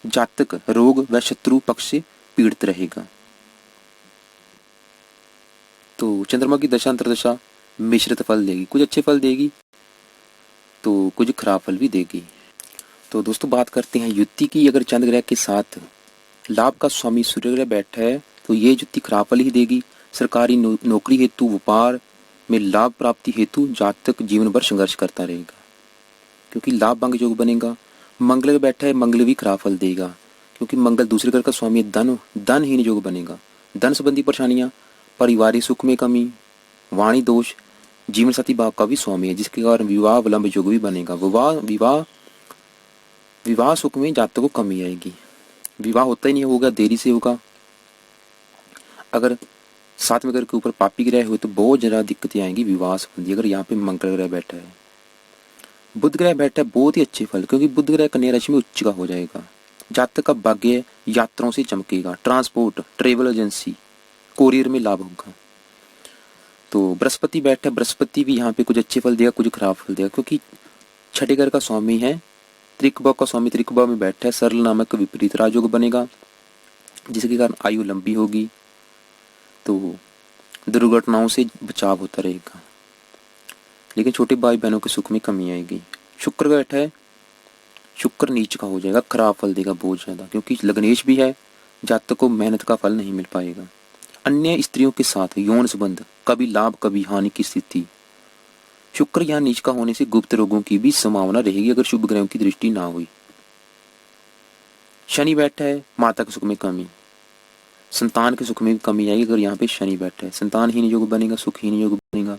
जातक रोग व शत्रु पक्ष से पीड़ित रहेगा। तो चंद्रमा की दशा अंतर्दशा मिश्रित फल देगी, कुछ अच्छे फल देगी तो कुछ खराब फल भी देगी। तो दोस्तों बात करते हैं युति की। अगर चंद्र ग्रह के साथ लाभ का स्वामी सूर्य ग्रह बैठा है तो ये युति खराब फल ही देगी। सरकारी नौकरी हेतु, व्यापार में लाभ प्राप्ति हेतु जातक जीवन भर संघर्ष करता रहेगा क्योंकि लाभ भंग योग बनेगा। मंगल ग्रह बैठा है, मंगल भी खराब फल देगा क्योंकि मंगल दूसरे घर का स्वामी है, धनहीन योग बनेगा। धन संबंधी परेशानियां, पारिवारिक सुख में कमी, वाणी दोष, जीवन साथी भाव का भी स्वामी है जिसके कारण विवाह विलंब योग भी बनेगा। विवाह सुख में जातक को कमी आएगी, विवाह होता ही नहीं होगा, देरी से होगा। अगर 7वें घर के ऊपर पापी ग्रह हुए तो बहुत ज्यादा दिक्कतें आएंगी विवाह संबंधी। अगर यहाँ पे मंगल ग्रह बैठा है, बुध ग्रह बैठा है, बहुत ही अच्छे फल क्योंकि बुध ग्रह कन्या राशि में उच्च का हो जाएगा। जातक का भाग्य यात्राओं से चमकेगा, ट्रांसपोर्ट, ट्रेवल एजेंसी, कोरियर में लाभ होगा। तो बृहस्पति बैठा है, बृहस्पति भी यहाँ पे कुछ अच्छे फल देगा, कुछ खराब फल देगा क्योंकि छठे घर का स्वामी है, त्रिकभाव का स्वामी त्रिकभाव में बैठा है। सरल नामक विपरीत राजयोग बनेगा जिसके कारण आयु लंबी होगी, तो दुर्घटनाओं से बचाव होता रहेगा लेकिन छोटे भाई बहनों के सुख में कमी आएगी। शुक्र बैठा है, शुक्र नीच का हो जाएगा, खराब फल देगा बहुत ज्यादा क्योंकि लग्नेश भी है, जातक को मेहनत का फल नहीं मिल पाएगा। अन्य स्त्रियों के साथ यौन संबंध, कभी लाभ कभी हानि की स्थिति। शुक्र यहाँ नीच का होने से गुप्त रोगों की भी संभावना रहेगी अगर शुभ ग्रहों की दृष्टि ना हुई। शनि बैठा है, माता के सुख में कमी, संतान के सुख में भी कमी आएगी अगर यहाँ पे शनि बैठा है। संतानहीन योग बनेगा, सुखहीन योग बनेगा।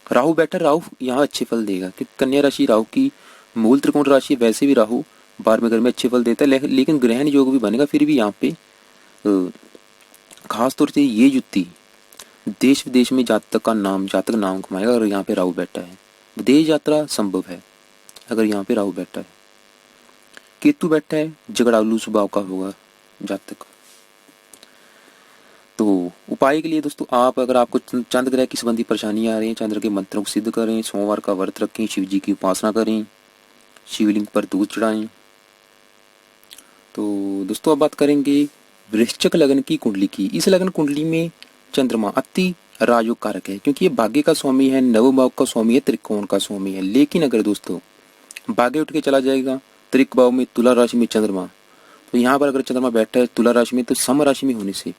राहु बैठा, राहु यहाँ अच्छे फल देगा कि कन्या राशि राहु की मूल त्रिकोण राशि, वैसे भी राहु 12वें घर में अच्छे फल देता है लेकिन ग्रहण योग भी बनेगा, फिर भी यहाँ पे खास तौर से ये युति देश विदेश में जातक नाम कमाएगा अगर यहाँ पे राहु बैठा है। विदेश यात्रा संभव है अगर यहाँ पे राहु बैठा है। केतु बैठा है, झगड़ालू स्वभाव का होगा जातक। तो उपाय के लिए दोस्तों, आप अगर आपको चंद्र ग्रह की संबंधी परेशानियां आ रही हैं, चंद्र के मंत्रों को सिद्ध करें, सोमवार का व्रत रखें, शिव जी की उपासना करें, शिवलिंग पर दूध चढ़ाएं। तो दोस्तों अब बात करेंगे वृश्चिक लग्न की कुंडली की। इस लग्न कुंडली में चंद्रमा अति राजयोग कारक है, क्योंकि ये भाग्य का स्वामी है, नव भाव का स्वामी है, त्रिकोण का स्वामी है। लेकिन अगर दोस्तों भाग्य उठ के चला जाएगा त्रिक भाव में, तुला राशि में चंद्रमा, तो यहाँ पर अगर चंद्रमा बैठा है तुला राशि में, तो सम राशि में होने से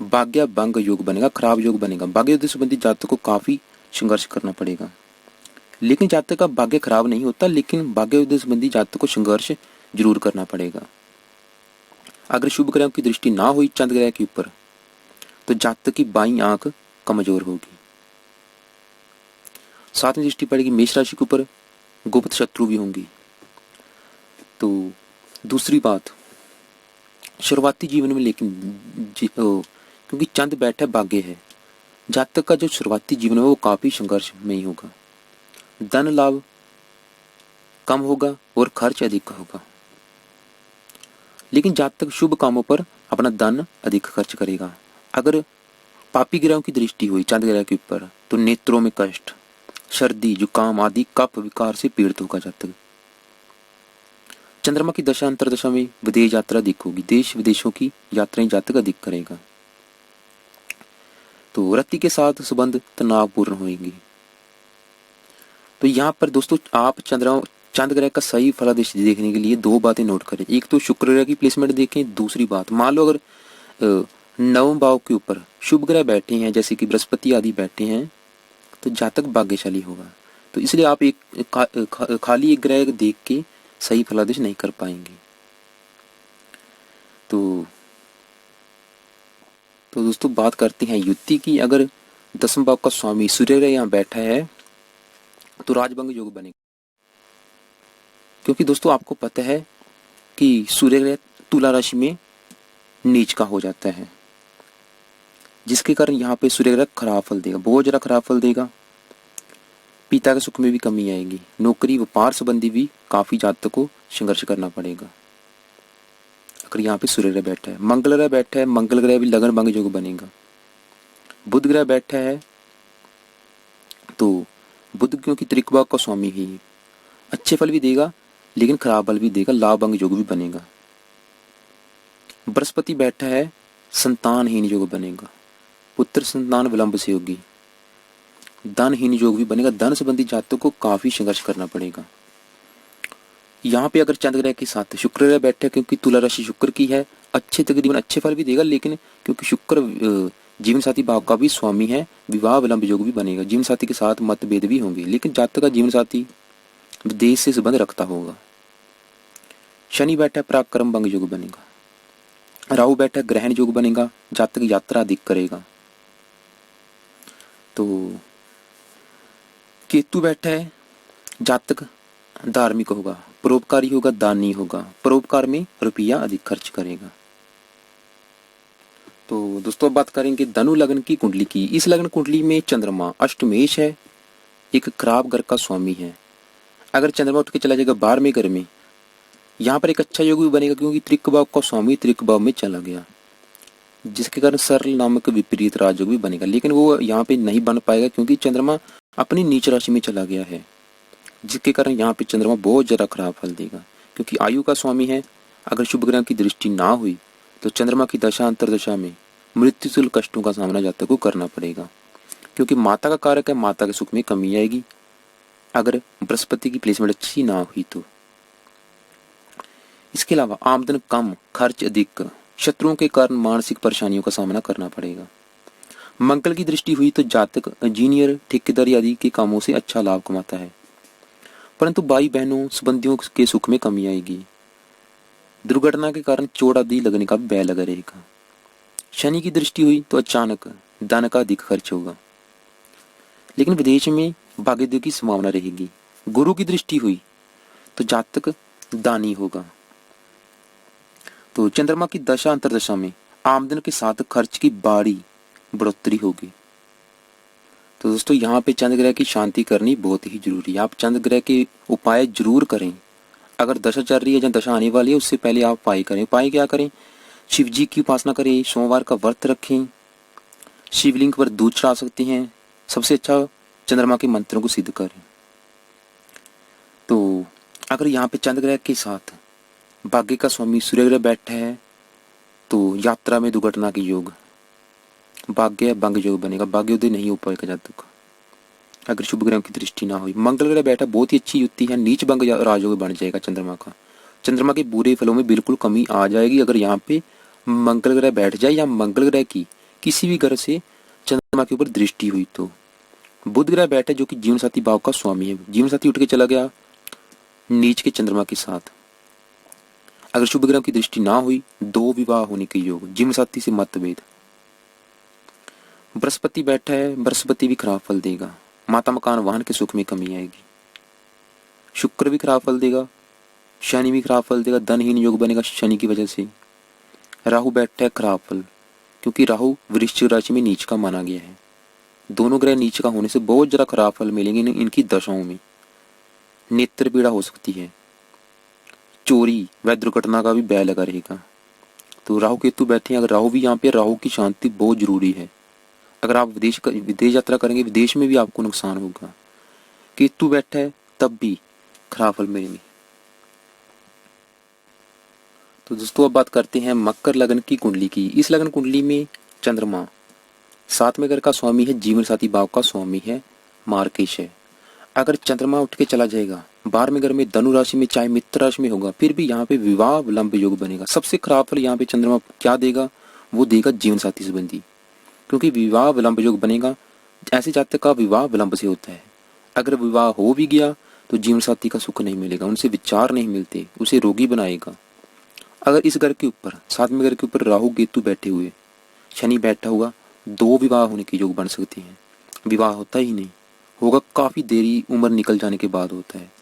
भाग्य भंग योग बनेगा, खराब योग बनेगा। भाग्य युद्ध संबंधी जातक को काफी संघर्ष करना पड़ेगा। लेकिन जातक का भाग्य खराब नहीं होता, लेकिन भाग्य युद्ध संबंधी जातक को संघर्ष जरूर करना पड़ेगा। अगर शुभ ग्रहों की दृष्टि ना हुई चंद्र ग्रह के ऊपर, तो जातक की बाईं आंख कमजोर होगी। साथ में दृष्टि पड़ेगी मेष राशि के ऊपर, गुप्त शत्रु भी होंगी। तो दूसरी बात, शुरुआती जीवन में लेकिन क्योंकि चंद्र बैठा भाग्य है, जातक का जो शुरुआती जीवन है वो काफी संघर्ष में ही होगा। धन लाभ कम होगा और खर्च अधिक होगा। लेकिन जातक शुभ कामों पर अपना धन अधिक खर्च करेगा। अगर पापी ग्रहों की दृष्टि हुई चंद्र ग्रह के ऊपर, तो नेत्रों में कष्ट, सर्दी, जुकाम आदि कफ विकार से पीड़ित होगा जातक। चंद्रमा की दशा अंतर दशा में विदेश यात्रा अधिक होगी, देश विदेशों की यात्राएं जातक अधिक करेगा। तो रति के साथ संबंध तनावपूर्ण होंगी। तो यहाँ पर दोस्तों आप चंद्र ग्रह का सही फलादेश देखने के लिए दो बातें नोट करें। एक तो शुक्र ग्रह की प्लेसमेंट देखें, दूसरी बात मान लो अगर नवम भाव के ऊपर शुभ ग्रह बैठे हैं, जैसे कि बृहस्पति आदि बैठे हैं, तो जातक भाग्यशाली होगा। तो इसलिए आप खाली एक ग्रह देख के सही फलादेश नहीं कर पाएंगे। तो दोस्तों बात करते हैं युति की। अगर दसम भाव का स्वामी सूर्य ग्रह यहाँ बैठा है तो राजभंग योग बनेगा, क्योंकि दोस्तों आपको पता है कि सूर्य ग्रह तुला राशि में नीच का हो जाता है, जिसके कारण यहाँ पे सूर्य ग्रह खराब फल देगा, बहुत ज्यादा खराब फल देगा। पिता के सुख में भी कमी आएगी, नौकरी व्यापार संबंधी भी काफी जातक को संघर्ष करना पड़ेगा अगर यहाँ पे सूर्य ग्रह बैठा है। मंगल ग्रह बैठा है, मंगल ग्रह भी लगन भंग योग बनेगा। बुध ग्रह बैठा है, तो बुध क्योंकि त्रिकभाव का स्वामी ही अच्छे फल भी देगा, लेकिन खराब फल भी देगा, लाभ भंग योग भी बनेगा। बृहस्पति बैठा है, संतानहीन योग बनेगा, पुत्र संतान विलंब से होगी, धनहीन योग भी बनेगा। धन संबंधी जातकों को काफी संघर्ष करना पड़ेगा। यहाँ पे अगर चंद्र ग्रह के साथ शुक्र ग्रह बैठे, क्योंकि तुला राशि शुक्र की है, तकरीबन अच्छे फल भी देगा, लेकिन क्योंकि शुक्र जीवन साथी भाव का भी स्वामी है, विवाह विलंब योग भी बनेगा। जीवन साथी के साथ मतभेद भी होंगे, लेकिन जातक का जीवन साथी विदेश से संबंध रखता होगा। शनि बैठा पराक्रम भंग योग बनेगा। राहु बैठा ग्रहण योग बनेगा, जातक यात्रा अधिक करेगा। तो केतु बैठा है, जातक धार्मिक होगा, परोपकारी होगा, दानी होगा, परोपकार में रुपया अधिक खर्च करेगा। तो दोस्तों अब बात करेंगे धनु लग्न की कुंडली की। इस लग्न कुंडली में चंद्रमा अष्टमेश है, एक खराब घर का स्वामी है। अगर चंद्रमा उठ के चला जाएगा 12वें घर में, यहाँ पर एक अच्छा योग भी बनेगा, क्योंकि त्रिक भाव का स्वामी त्रिक भाव में चला गया, जिसके कारण सरल नामक विपरीत राजयोग भी बनेगा। लेकिन वो यहाँ पे नहीं बन पाएगा, क्योंकि चंद्रमा अपनी नीच राशि में चला गया है, जिसके कारण यहाँ पे चंद्रमा बहुत ज्यादा खराब फल देगा, क्योंकि आयु का स्वामी है। अगर शुभ ग्रह की दृष्टि ना हुई तो चंद्रमा की दशा अंतरदशा में मृत्युतुल्य कष्टों का सामना जातक को करना पड़ेगा, क्योंकि माता का कारक है, माता के सुख में कमी आएगी अगर बृहस्पति की प्लेसमेंट अच्छी ना हुई तो। इसके अलावा आमदन कम, खर्च अधिक, शत्रुओं के कारण मानसिक परेशानियों का सामना करना पड़ेगा। मंगल की दृष्टि हुई तो जातक इंजीनियर, ठेकेदारी आदि के कामों से अच्छा लाभ कमाता है, परंतु भाई बहनों संबंधियों के सुख में कमी आएगी। दुर्घटना के कारण चोट आदि लगने का भय लगा रहेगा। शनि की दृष्टि हुई तो अचानक धन का अधिक खर्च होगा, लेकिन विदेश में भाग्योदय की संभावना रहेगी। गुरु की दृष्टि हुई तो जातक दानी होगा। तो चंद्रमा की दशा अंतरदशा में आमदन के साथ खर्च की बड़ी बढ़ोतरी होगी। तो दोस्तों यहाँ पे चंद्र ग्रह की शांति करनी बहुत ही जरूरी है। आप चंद्र ग्रह के उपाय जरूर करें। अगर दशा चल रही है या दशा आने वाली है उससे पहले आप उपाय करें। उपाय क्या करें? शिव जी की उपासना करें, सोमवार का व्रत रखें, शिवलिंग पर दूध चढ़ा सकते हैं। सबसे अच्छा चंद्रमा के मंत्रों को सिद्ध करें। तो अगर यहाँ पे चंद्र ग्रह के साथ भाग्य का स्वामी सूर्य ग्रह बैठा है तो यात्रा में दुर्घटना के योग, भाग्य भंग योग बनेगा, भाग्योदय नहीं हो पाएगा जातक अगर शुभ ग्रहों की दृष्टि ना हुई। मंगल ग्रह बैठा बहुत ही अच्छी युक्ति है, नीच भंग राजयोग बन जाएगा चंद्रमा का। चंद्रमा के बुरे फलों में बिल्कुल कमी आ जाएगी अगर यहाँ पे मंगल ग्रह बैठ जाए या मंगल ग्रह की किसी भी ग्रह से चंद्रमा के ऊपर दृष्टि हुई तो। बुध ग्रह बैठे जो कि जीवन साथी भाव का स्वामी है, जीवन साथी उठ के चला गया नीच के चंद्रमा के साथ। अगर शुभ ग्रहों की दृष्टि ना हुई, 2 विवाह होने के योग, जीवन साथी से मतभेद। बृहस्पति बैठा है, बृहस्पति भी खराब फल देगा, माता मकान वाहन के सुख में कमी आएगी। शुक्र भी खराब फल देगा, शनि भी खराब फल देगा, धनहीन योग बनेगा शनि की वजह से। राहु बैठा है खराब फल, क्योंकि राहु वृश्चिक राशि में नीच का माना गया है। दोनों ग्रह नीच का होने से बहुत ज्यादा खराब फल मिलेंगे इनकी दशाओं में। नेत्र पीड़ा हो सकती है, चोरी व दुर्घटना का भी भय लगा रहेगा। तो राहु केतु बैठे हैं, अगर राहु भी यहाँ पे, राहु की शांति बहुत जरूरी है। अगर आप विदेश यात्रा करेंगे विदेश में भी आपको नुकसान होगा। केतु बैठा है तब भी खराब फल मिलेंगे। तो दोस्तों अब बात करते हैं मकर लगन की कुंडली की। इस लगन कुंडली में चंद्रमा 7वें घर का स्वामी है, जीवन साथी भाव का स्वामी है, मार्केश है। अगर चंद्रमा उठ के चला जाएगा 12वें घर में, धनु राशि में, चाहे मित्र राशि में होगा, फिर भी यहाँ पे विवाह विलंब योग बनेगा। सबसे खराब फल यहाँ पे चंद्रमा क्या देगा? वो देगा जीवन साथी संबंधी, क्योंकि विवाह विलंब योग बनेगा। ऐसे जातक का विवाह विलंब से होता है। अगर विवाह हो भी गया तो जीवन साथी का सुख नहीं मिलेगा, उनसे विचार नहीं मिलते, उसे रोगी बनाएगा। अगर इस घर के ऊपर 7वें घर के ऊपर राहु केतु बैठे हुए, शनि बैठा हुआ, 2 विवाह होने के योग बन सकते हैं। विवाह होता ही नहीं, होगा काफी देरी, उम्र निकल जाने के बाद होता है।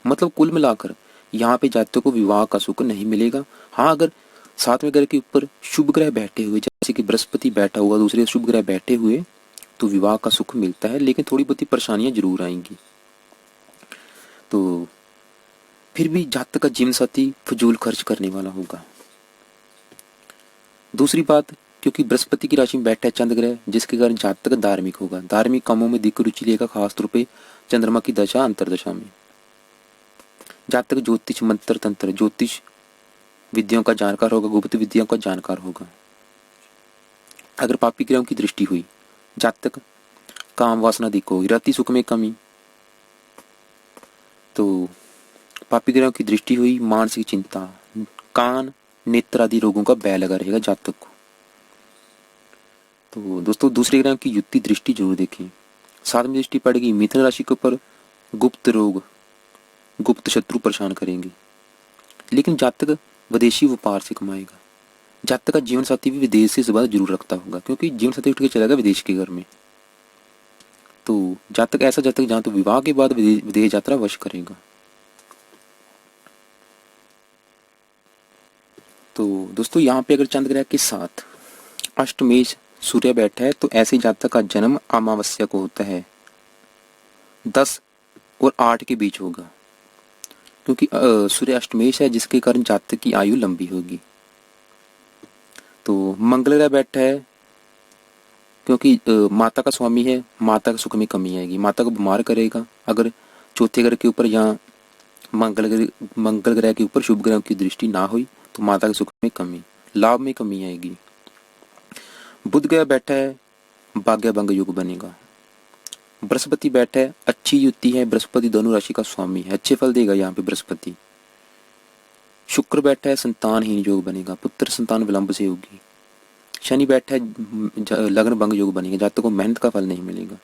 मतलब कुल मिलाकर यहाँ पे जातकों को विवाह का सुख नहीं मिलेगा। हाँ, अगर 7वें ग्रह के ऊपर शुभ ग्रह बैठे हुए, जैसे कि बृहस्पति बैठा हुआ, दूसरे शुभ ग्रह बैठे हुए, तो विवाह का सुख मिलता है, लेकिन थोड़ी बहुत परेशानियां जरूर आएंगी। तो फिर भी जातक का जीवन साथी फजूल खर्च करने वाला होगा। दूसरी बात, क्योंकि बृहस्पति की राशि में बैठा है चंद्र ग्रह, जिसके कारण जातक धार्मिक होगा, धार्मिक कामों में अधिक रुचि लेगा, खासतौर पे चंद्रमा की दशा अंतरदशा में। जातक ज्योतिष मंत्र तंत्र ज्योतिष विद्याओं का जानकार होगा, गुप्त विद्याओं का जानकार होगा। अगर पापी ग्रहों की दृष्टि हुई, जातक काम वासना अधिक होगी, रति सुख में कमी। तो पापी ग्रहों की दृष्टि हुई, मानसिक चिंता, कान नेत्र आदि रोगों का भय लगा रहेगा जातक को। तो दोस्तों दूसरे ग्रह की युक्ति दृष्टि जरूर देखें। 7वीं दृष्टि पड़ेगी मिथुन राशि के ऊपर, गुप्त रोग, गुप्त शत्रु परेशान करेंगे, लेकिन जातक विदेशी व्यापार से कमाएगा। जातक का जीवन साथी भी विदेश से संबंध जरूर रखता होगा, क्योंकि जीवन साथी उठ के चलेगा विदेश के घर में। तो जातक ऐसा जातक जहां तो विवाह के बाद विदेश यात्रा अवश्य करेगा। तो दोस्तों यहाँ पे अगर चंद्र ग्रह के साथ अष्टमेश सूर्य बैठा है तो ऐसे जातक का जन्म अमावस्या को होता है, 10 और 8 के बीच होगा, क्योंकि सूर्य अष्टमेश है, जिसके कारण जातक की आयु लंबी होगी। तो मंगल ग्रह बैठा है, क्योंकि माता का स्वामी है, माता के सुख में कमी आएगी, माता को बीमार करेगा। अगर चौथे ग्रह के ऊपर या मंगल ग्रह के ऊपर शुभ ग्रह की दृष्टि ना हुई तो माता के सुख में कमी, लाभ में कमी आएगी। बुध ग्रह बैठा है, भाग्य भंग योग बनेगा। बृहस्पति बैठा है, अच्छी युति है, बृहस्पति धनु राशि का स्वामी है, अच्छे फल देगा यहाँ पे बृहस्पति। शुक्र बैठा है, संतानहीन योग बनेगा, पुत्र संतान विलंब से होगी। शनि बैठा है, लग्न भंग योग बनेगा, जातक को मेहनत का फल नहीं मिलेगा।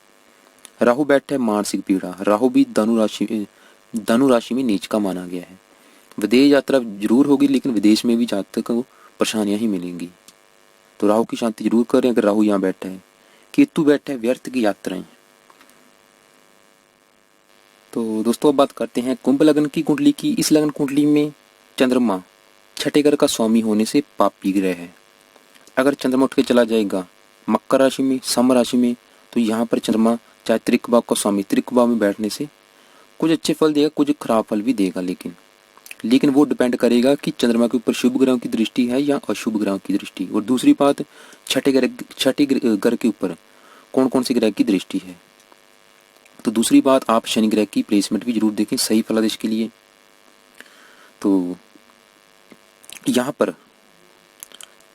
राहु बैठा है, मानसिक पीड़ा, राहु भी धनु राशि में नीच का माना गया है। विदेश यात्रा जरूर होगी, लेकिन विदेश में भी जातक को परेशानियां ही मिलेंगी। तो राहु की शांति जरूर करें अगर राहु यहाँ बैठा है। केतु बैठा है, व्यर्थ की यात्राएं। तो दोस्तों अब बात करते हैं कुंभ लग्न की कुंडली की। इस लग्न कुंडली में चंद्रमा 6ठे घर का स्वामी होने से पापी ग्रह है। अगर चंद्रमा उठ के चला जाएगा मकर राशि में, सिंह राशि में, तो यहाँ पर चंद्रमा चाहे त्रिक भाव का स्वामी त्रिक भाव में बैठने से कुछ अच्छे फल देगा, कुछ खराब फल भी देगा, लेकिन वो डिपेंड करेगा कि चंद्रमा के ऊपर शुभ ग्रहों की दृष्टि है या अशुभ ग्रहों की दृष्टि। और दूसरी बात, छठे ग्रह के ऊपर कौन कौन से ग्रह की दृष्टि है। तो दूसरी बात, आप शनि ग्रह की प्लेसमेंट भी जरूर देखें सही फलादेश के लिए। तो यहाँ पर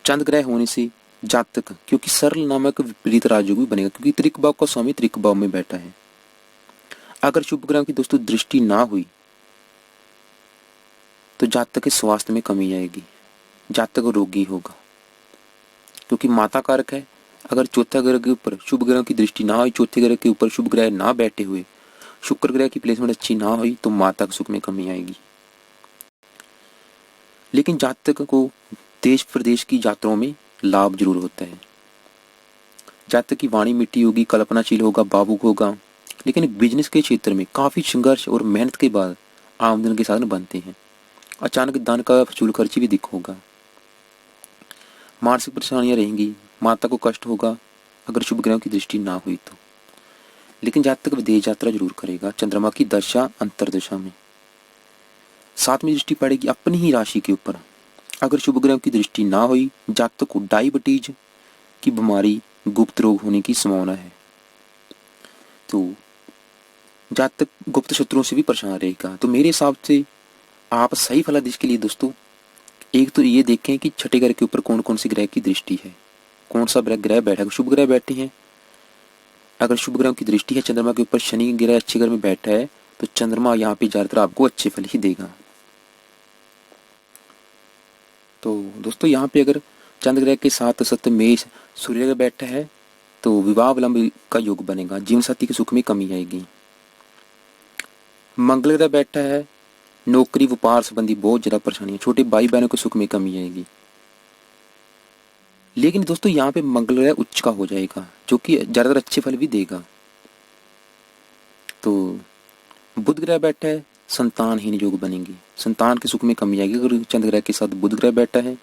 चंद्र ग्रह होने से जातक, क्योंकि सरल नामक विपरीत राजयोग भी बनेगा, क्योंकि त्रिक भाव का स्वामी त्रिक भाव में बैठा है। अगर शुभ ग्रह की दोस्तों दृष्टि ना हुई तो जातक के स्वास्थ्य में कमी आएगी, जातक रोगी होगा, क्योंकि माता कारक है। अगर चौथा ग्रह के ऊपर शुभ ग्रह की दृष्टि ना हुई, चौथे ग्रह के ऊपर शुभ ग्रह ना बैठे हुए, शुक्र ग्रह की प्लेसमेंट अच्छी ना हुई, तो माता के सुख में कमी आएगी। लेकिन जातक को देश प्रदेश की यात्राओं में लाभ जरूर होता है। जातक की वाणी मिट्टी होगी, कल्पनाशील होगा, भावुक होगा, लेकिन बिजनेस के क्षेत्र में काफी संघर्ष और मेहनत के बाद आमदन के साधन बनते हैं। अचानक धन का फजूल खर्ची भी दिख होगा, मानसिक परेशानियां रहेंगी, माता को कष्ट होगा अगर शुभ ग्रहों की दृष्टि ना हुई तो। लेकिन जातक विदेश यात्रा जरूर करेगा चंद्रमा की दशा अंतरदशा में। साथ में दृष्टि पड़ेगी अपनी ही राशि के ऊपर। अगर शुभ ग्रहों की दृष्टि ना हुई, जातक को डायबिटीज की बीमारी, गुप्त रोग होने की संभावना है। तो जातक गुप्त शत्रुओं से भी परेशान रहेगा। तो मेरे हिसाब से आप सही फलादेश के लिए दोस्तों एक तो ये देखें कि छठे ग्रह के ऊपर कौन कौन से ग्रह की दृष्टि है, कौन सा ग्रह बैठा है। शुभ ग्रह बैठे हैं, अगर शुभ ग्रहों की दृष्टि है चंद्रमा के ऊपर, शनि ग्रह अच्छे ग्रह में बैठा है, तो चंद्रमा यहाँ पे ज्यादातर आपको अच्छे फल ही देगा। तो दोस्तों यहाँ पे अगर चंद्र ग्रह के साथ सप्तम मेष सूर्य ग्रह बैठा है तो विवाह विलंब का योग बनेगा, जीवन साथी के सुख में कमी आएगी। मंगल ग्रह बैठा है, नौकरी व्यापार संबंधी बहुत ज्यादा परेशानियां, छोटे भाई बहनों के सुख में कमी आएगी। लेकिन दोस्तों यहाँ पे मंगल ग्रह उच्च का हो जाएगा, जो कि ज्यादातर अच्छे फल भी देगा। तो बुध ग्रह बैठा है, संतानहीन योग बनेंगे, संतान के सुख में कमी आएगी अगर चंद्र ग्रह के साथ बुध ग्रह बैठा है।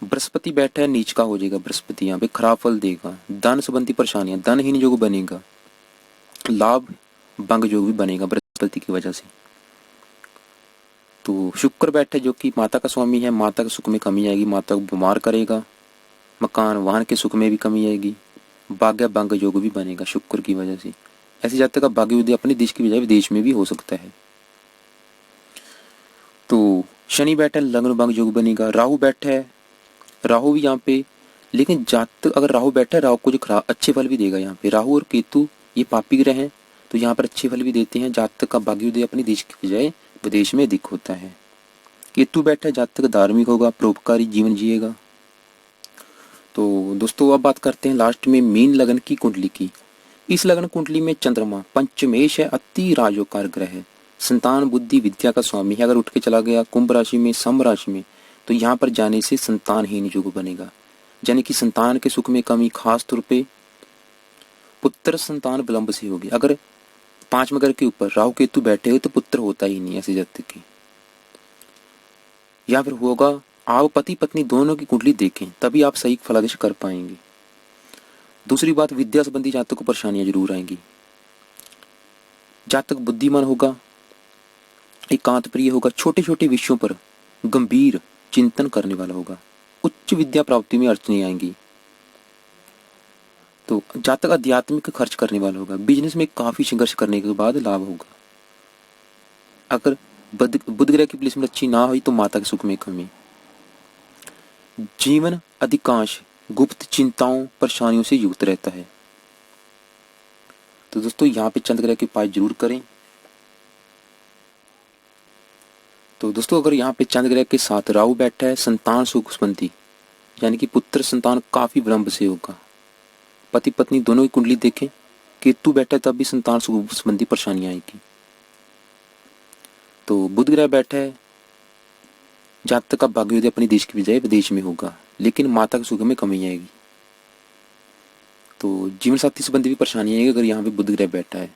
बृहस्पति बैठा है, नीच का हो जाएगा, बृहस्पति यहाँ पे खराब फल देगा, धन संबंधी परेशानियां, धनहीन योग बनेगा, लाभ भंग योग भी बनेगा बृहस्पति की वजह से। तो शुक्र बैठा है जो कि माता का स्वामी है, माता के सुख में कमी आएगी, माता को बीमार करेगा, मकान वाहन के सुख में भी कमी आएगी, भाग्य भंग योग भी बनेगा शुक्र की वजह से। ऐसे जातक का भाग्य युद्ध अपने देश की बजाय विदेश में भी हो सकता है। तो शनि बैठा है, लग्न भंग योग बनेगा। राहु बैठा है, राहु भी यहाँ पे, लेकिन जातक अगर राहु बैठा है, राहु को जो खराब अच्छे फल भी देगा। यहाँ पे राहु और केतु ये पापी ग्रह हैं, तो यहाँ पर अच्छे फल भी देते हैं। जातक का भाग्य युद्ध अपने देश की बजाय विदेश में अधिक होता है। केतु बैठा है, जातक धार्मिक होगा, परोपकारी जीवन जिएगा। तो दोस्तों अब बात करते हैं लास्ट में मीन लगन की कुंडली की। इस लगन कुंडली में चंद्रमा पंचमेश है, अति राजोकार ग्रह है, संतान बुद्धि विद्या का स्वामी है। अगर उठ के चला गया कुंभ राशि में, सिंह राशि में, तो यहाँ पर जाने से संतानहीन योग बनेगा, यानी कि संतान के सुख में कमी, खास तौर पे पुत्र संतान विलंब से होगी। अगर पांचवें घर के ऊपर राहु केतु बैठे हुए तो पुत्र होता ही नहीं ऐसे जातक की, या फिर होगा। आप पति पत्नी दोनों की कुंडली देखें तभी आप सही फलादेश कर पाएंगे। दूसरी बात, विद्या संबंधी जातक को परेशानियां जरूर आएंगी। जातक बुद्धिमान होगा, एकांत प्रिय होगा, छोटे छोटे विषयों पर गंभीर चिंतन करने वाला होगा, उच्च विद्या प्राप्ति में अड़चनें आएंगी। तो जातक आध्यात्मिक खर्च करने वाला होगा, बिजनेस में काफी संघर्ष करने के बाद लाभ होगा। अगर बुध ग्रह की प्लेसमेंट अच्छी ना हुई तो माता के सुख में कमी। जीवन अधिकांश गुप्त चिंताओं परेशानियों से युक्त रहता है। तो दोस्तों यहाँ पे चंद्र ग्रह के उपाय जरूर करें। तो दोस्तों अगर यहाँ पे चंद्र ग्रह के साथ राहु बैठा है, संतान सुख संबंधी यानी कि पुत्र संतान काफी विलंब से होगा। पति पत्नी दोनों की कुंडली देखें। केतु बैठा है तब भी संतान सुख संबंधी परेशानियां आएगी। तो बुध ग्रह बैठा है, जातक का भाग्य युद्ध अपने देश की बजाय विदेश में होगा, लेकिन माता के सुख में कमी आएगी। तो जीवन साथी संबंधी भी परेशानी आएगी अगर यहाँ पे बुध ग्रह बैठा है।